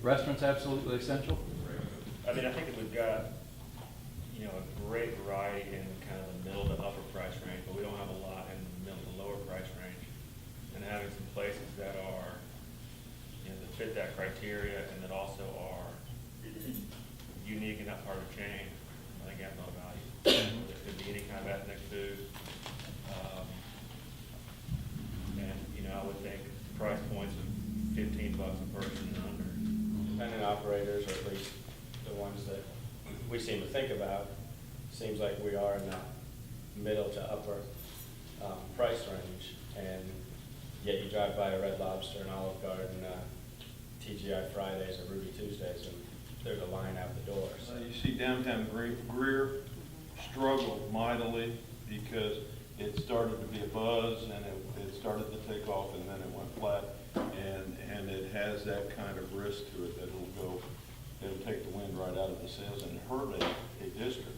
restaurants absolutely essential? I mean, I think that we've got, a great variety in kind of the middle to upper price range, but we don't have a lot in the middle to lower price range. And having some places that are, that fit that criteria and that also are unique and not part of a chain, I think adds a lot of value. There could be any kind of ethnic food. And, I would think price points of $15 a person and under. Independent operators, or at least the ones that we seem to think about, seems like we are in that middle to upper price range. And yet you drive by a Red Lobster, an Olive Garden, TGI Fridays, or Ruby Tuesdays, and there's a line out the door. So. You see downtown Greer struggled mightily because it started to be a buzz, and it started to take off, and then it went flat, and it has that kind of risk to it that it'll take the wind right out of the sails and hurt a district.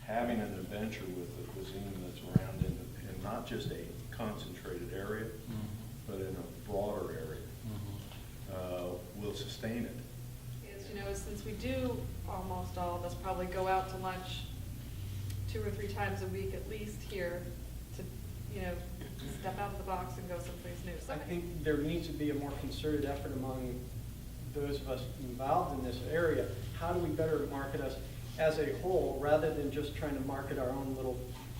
Having an adventure with a cuisine that's around in not just a concentrated area, but in a broader area, will sustain it. Is, since we do, almost all of us probably go out to lunch 2 or 3 times a week at least here to, step out of the box and go someplace new. I think there needs to be a more concerted effort among those of us involved in this area. How do we better market us as a whole, rather than just trying to market our own little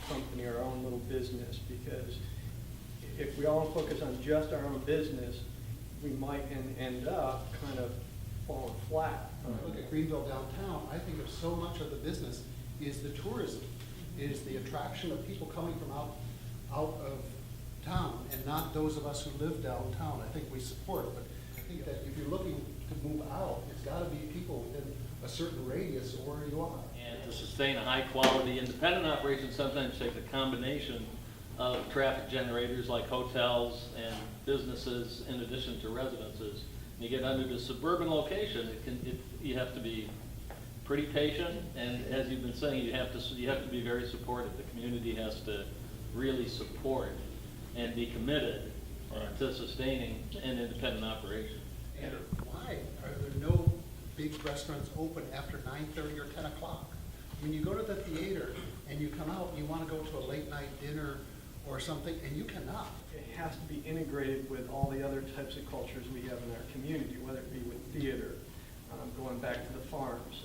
company, our own little business? Because if we all focus on just our own business, we might end up kind of falling flat. Look at Greenville downtown. I think of so much of the business is the tourism, is the attraction of people coming from out of town, and not those of us who live downtown. I think we support, but I think that if you're looking to move out, it's got to be people within a certain radius of where you are. And to sustain a high-quality independent operation, sometimes takes a combination of traffic generators like hotels and businesses in addition to residences. You get under the suburban location, you have to be pretty patient, and as you've been saying, you have to be very supportive. The community has to really support and be committed to sustaining an independent operation. And why are there no big restaurants open after 9:30 or 10 o'clock? When you go to the theater and you come out and you want to go to a late night dinner or something, and you cannot. It has to be integrated with all the other types of cultures we have in our community, whether it be with theater, going back to the farms.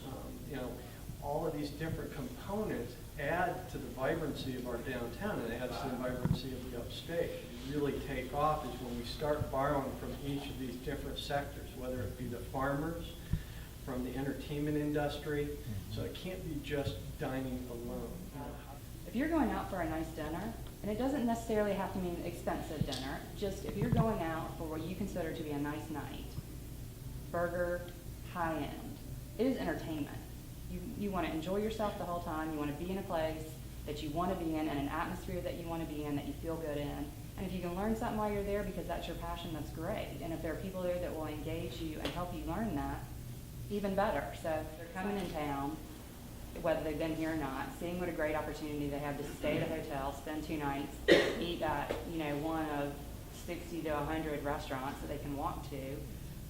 All of these different components add to the vibrancy of our downtown, and it adds to the vibrancy of the upstate. Really take off is when we start borrowing from each of these different sectors, whether it be the farmers, from the entertainment industry. So it can't be just dining alone. If you're going out for a nice dinner, and it doesn't necessarily have to mean expensive dinner, just if you're going out for what you consider to be a nice night, burger, high end, it is entertainment. You want to enjoy yourself the whole time. You want to be in a place that you want to be in and an atmosphere that you want to be in, that you feel good in. And if you can learn something while you're there because that's your passion, that's great. And if there are people there that will engage you and help you learn that, even better. So if they're coming in town, whether they've been here or not, seeing what a great opportunity they have to stay at a hotel, spend 2 nights, eat at one of 60 to 100 restaurants that they can walk to,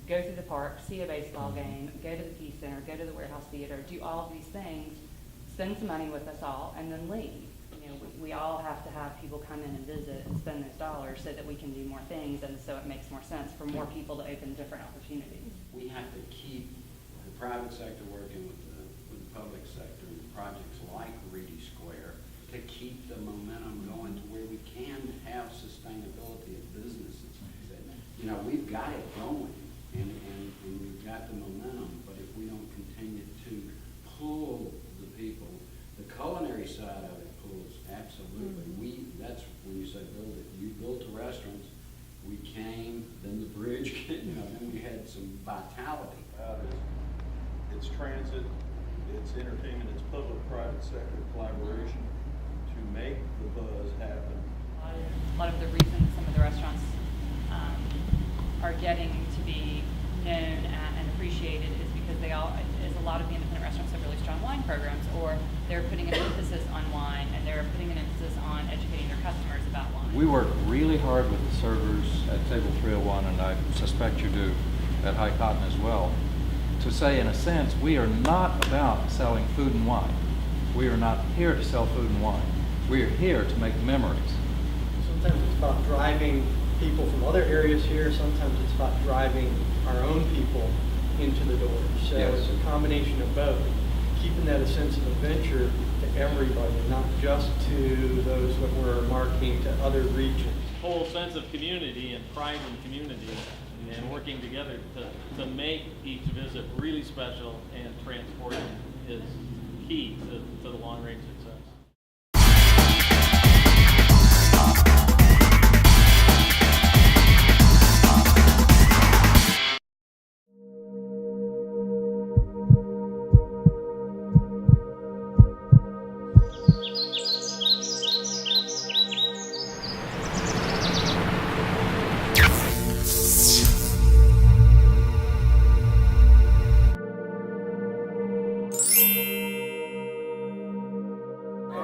go through the park, see a baseball game, go to the Peace Center, go to the Warehouse Theater, do all of these things, spend some money with us all, and then leave. We all have to have people come in and visit and spend those dollars so that we can do more things, and so it makes more sense for more people to open different opportunities. We have to keep the private sector working with the public sector and projects like Reedy Square to keep the momentum going to where we can have sustainability of businesses. We've got it going, and we've got the momentum, but if we don't continue to pull the people, the culinary side of it pulls, absolutely. That's when you say build it. You built the restaurants, we came, then the bridge came, then we had some vitality. It's transit, it's entertainment, it's public-private sector collaboration to make the buzz happen. A lot of the reasons some of the restaurants are getting to be known and appreciated is because a lot of the independent restaurants have really strong wine programs, or they're putting an emphasis on wine, and they're putting an emphasis on educating their customers about wine. We work really hard with the servers at Table 301, and I suspect you do at High Cotton as well, to say, in a sense, we are not about selling food and wine. We are not here to sell food and wine. We are here to make memories. Sometimes it's about driving people from other areas here, sometimes it's about driving our own people into the doors. So Yes. it's a combination of both, keeping that a sense of adventure to everybody, not just to those that we're marketing to other regions. Whole sense of community and pride in community and working together to make each visit really special and transporting is key to the long-range success.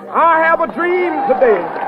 I have a dream today